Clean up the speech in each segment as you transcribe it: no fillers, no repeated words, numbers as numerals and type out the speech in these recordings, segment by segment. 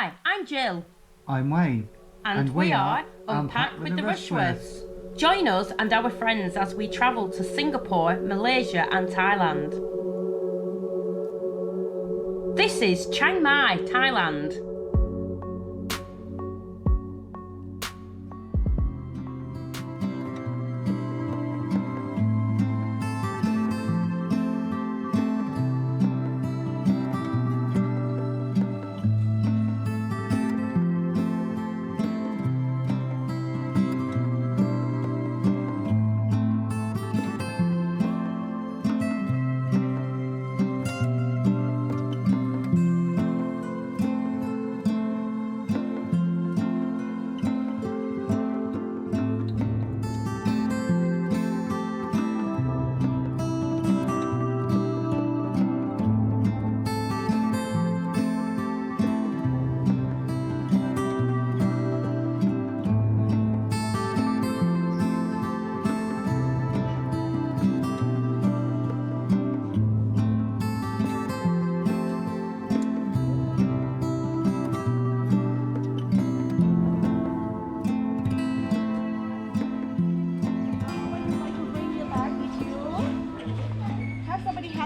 Hi, I'm Jill. I'm Wayne. And we are Unpacked with the Rushworths. Join us and our friends as we travel to Singapore, Malaysia and Thailand. This is Chiang Mai, Thailand.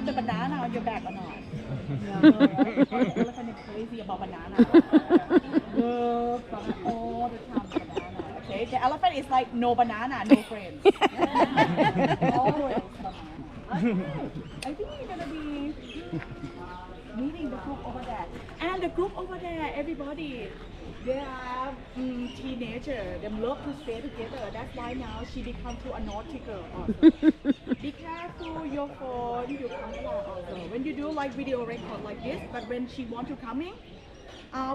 The banana on your back or not? No. Elephant is crazy about banana. Love all the time banana. Okay, the elephant is like no banana, no friends. Always banana. I think we're gonna be meeting the group over there. And the group over there, everybody, they are teenagers. They love to stay together. That's why now she become to a naughty girl also. Be careful your phone, your camera also. When you do like video record like this, but when she want to come in,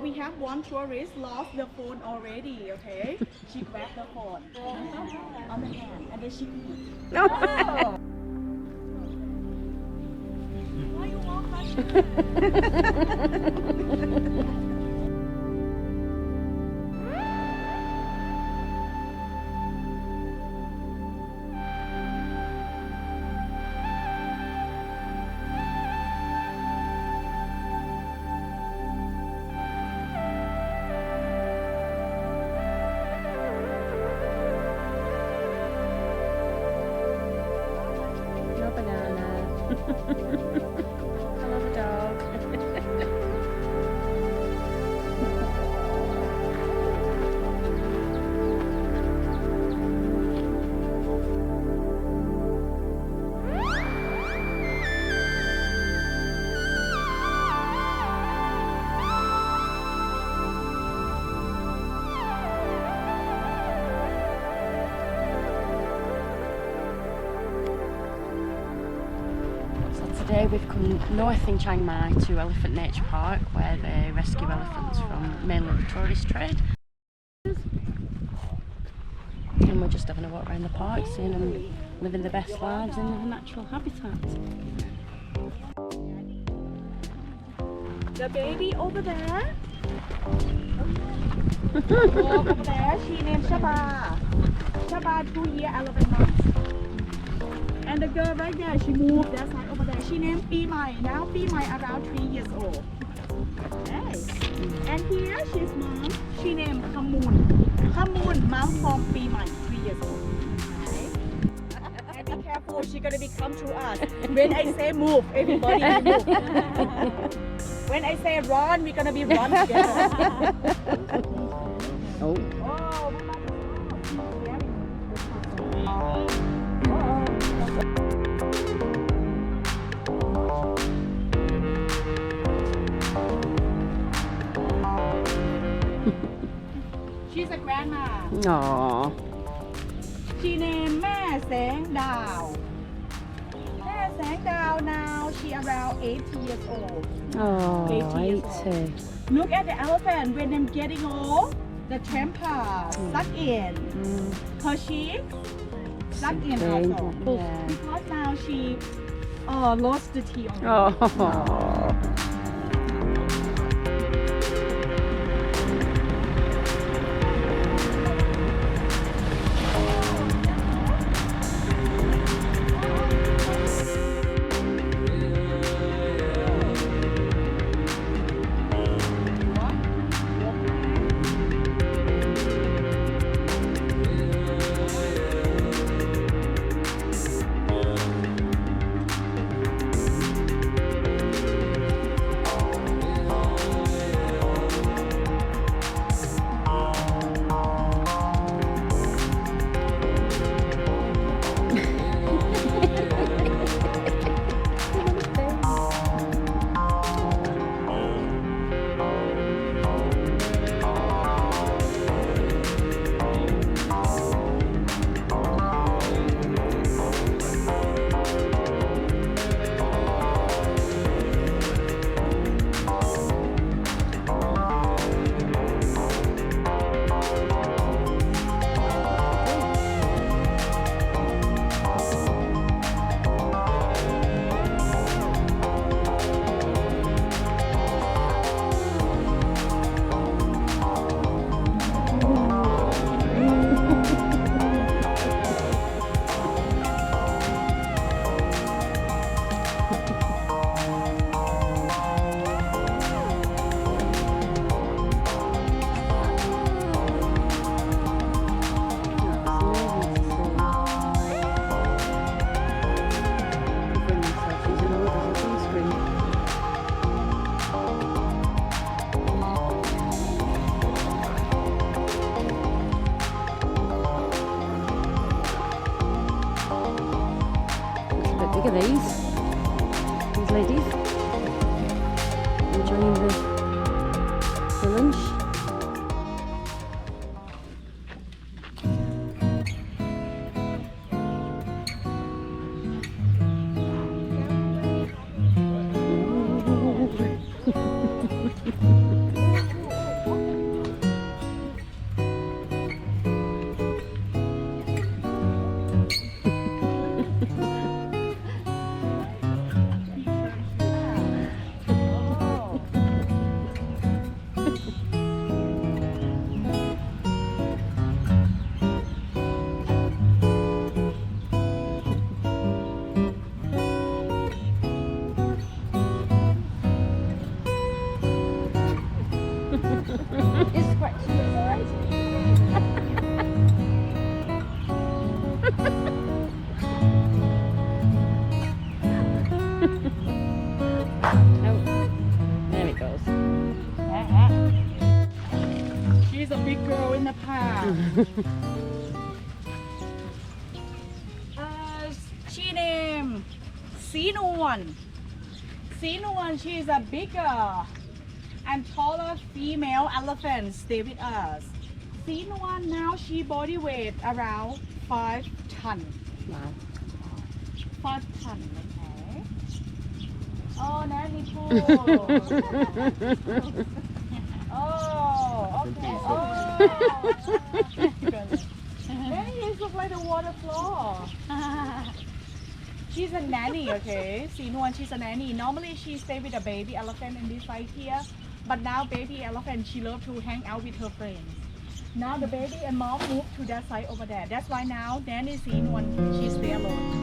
we have one tourist lost the phone already, okay? She grabbed the phone on the hand and then she oh. Why you walk like that? Hello, the dog. Today we've come north in Chiang Mai to Elephant Nature Park where they rescue elephants from mainly the tourist trade. And we're just having a walk around the park, seeing them living their best lives in their natural habitat. The baby over there. Over there, she named Shaba. Shaba 2-year 11 months. And the girl right there, she moved that side over there. She named Faa Mai. Now Faa Mai around 3 years old. Okay. And here she's mom. She named Kamun. Kamun, mom from Faa Mai, 3 years old. Okay. And be careful, she's gonna be come to us. When I say move, everybody will move. When I say run, we're gonna be run together. Oh. She's a grandma. Aww. She named แม่แสงดาว แม่แสงดาว now she around 80 years old. Oh, 80 years old. Look at the elephant when them getting old, the temper suck in. Her cheek suck in also. Yeah. Because now she lost the teeth. Oh. at these ladies enjoying the lunch. It's scratching his eyes. Oh, there it goes. She's a big girl in the park. She named Sinuan. Sinuan, she is a bigger and taller female elephant stay with us. Sinuan now she body weight around 5 ton. Wow. 5 ton, okay. Oh, nanny pool. Oh, okay. Oh. Nanny is look like the water floor. She's a nanny, okay? Sinuan, she's a nanny. Normally she stay with a baby elephant in this side here. But now baby elephant, she love to hang out with her friends. Now the baby and mom moved to that side over there. That's why now nanny Sinuan, she stay alone.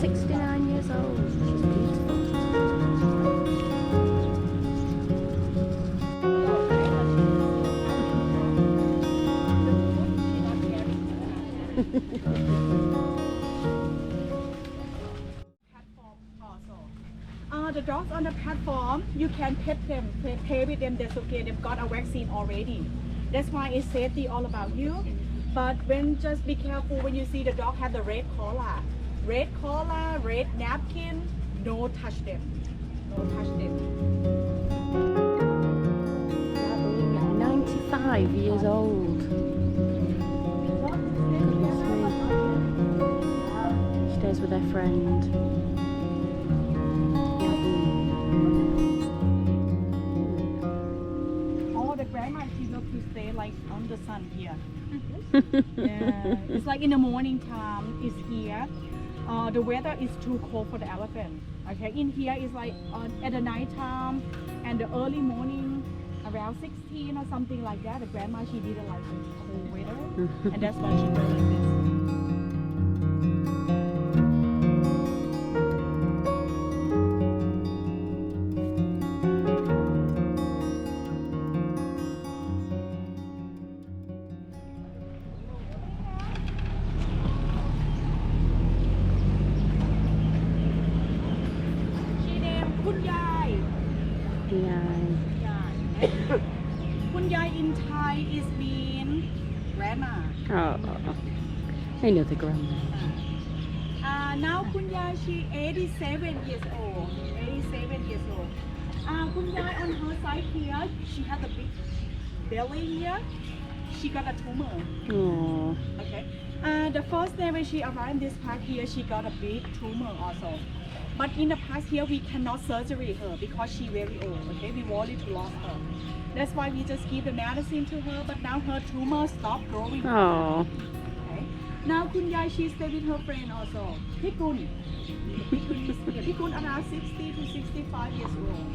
69 years old. She's beautiful. The dogs on the platform, you can pet them, play with them, that's okay. They've got a vaccine already. That's why it's safety all about you. But when just be careful when you see the dog have the red collar, red napkin, no touch them. No touch them. 95 years old. She stays with her friend. The grandma, she loves to stay like on the sun here. Yeah, it's like in the morning time, it's here. The weather is too cold for the elephant. Okay, in here is like at the night time and the early morning, around 16 or something like that. The grandma, she didn't like the cold weather, and that's why she goes like this. Kunyai in Thai is mean grandma. Oh, another grandma. Now Kunyai, she 87 years old. 87 years old. Kunyai on her side here, she has a big belly here. She got a tumor. Oh. Okay. The first day when she arrived in this park here, she got a big tumor also. But in the past here, we cannot surgery her because she very old. Okay, we worry to lose her. That's why we just give the medicine to her. But now her tumor stopped growing. Oh. Okay. Now Kunyai, she stay with her friend also. Pikun. Pikun is here. Pikun around 60 to 65 years old.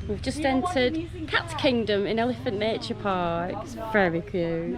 We've just entered Cat's Kingdom in Elephant Nature Park. It's very cute.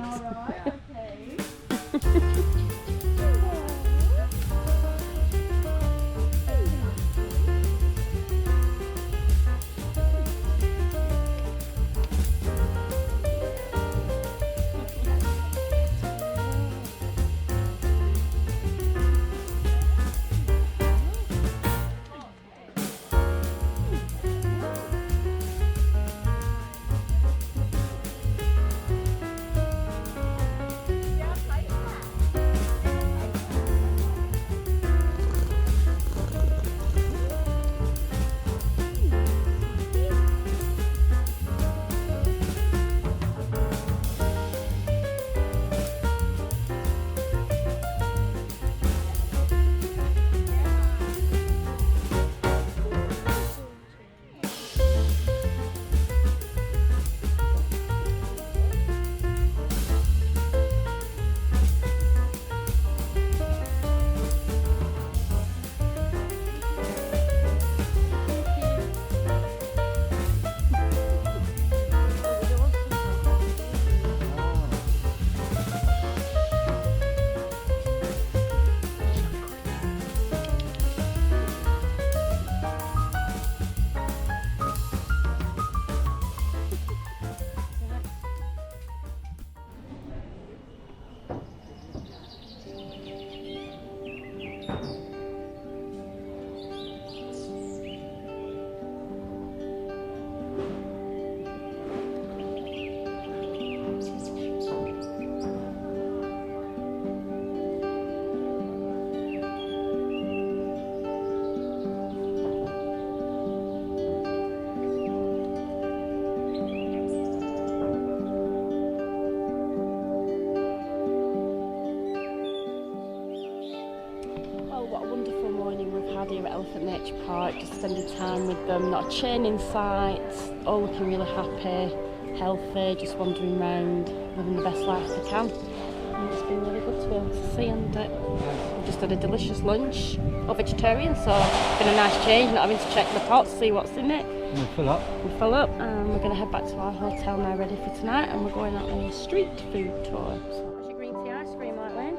Elephant Nature Park, just spending time with them, not a chain in sight, all looking really happy, healthy, just wandering around, living the best life they can. And it's been really good to be able to see, and we've just had a delicious lunch, all vegetarian, so it's been a nice change, not having to check the pot to see what's in it. We'll fill up. We'll fill up, and we're going to head back to our hotel now, ready for tonight, and we're going out on a street food tour. What's your green tea ice cream like, Wayne?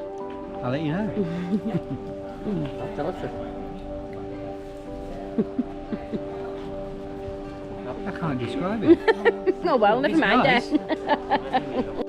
I'll let you know. That's delicious. I can't describe it. Oh well, never It's mind nice. it.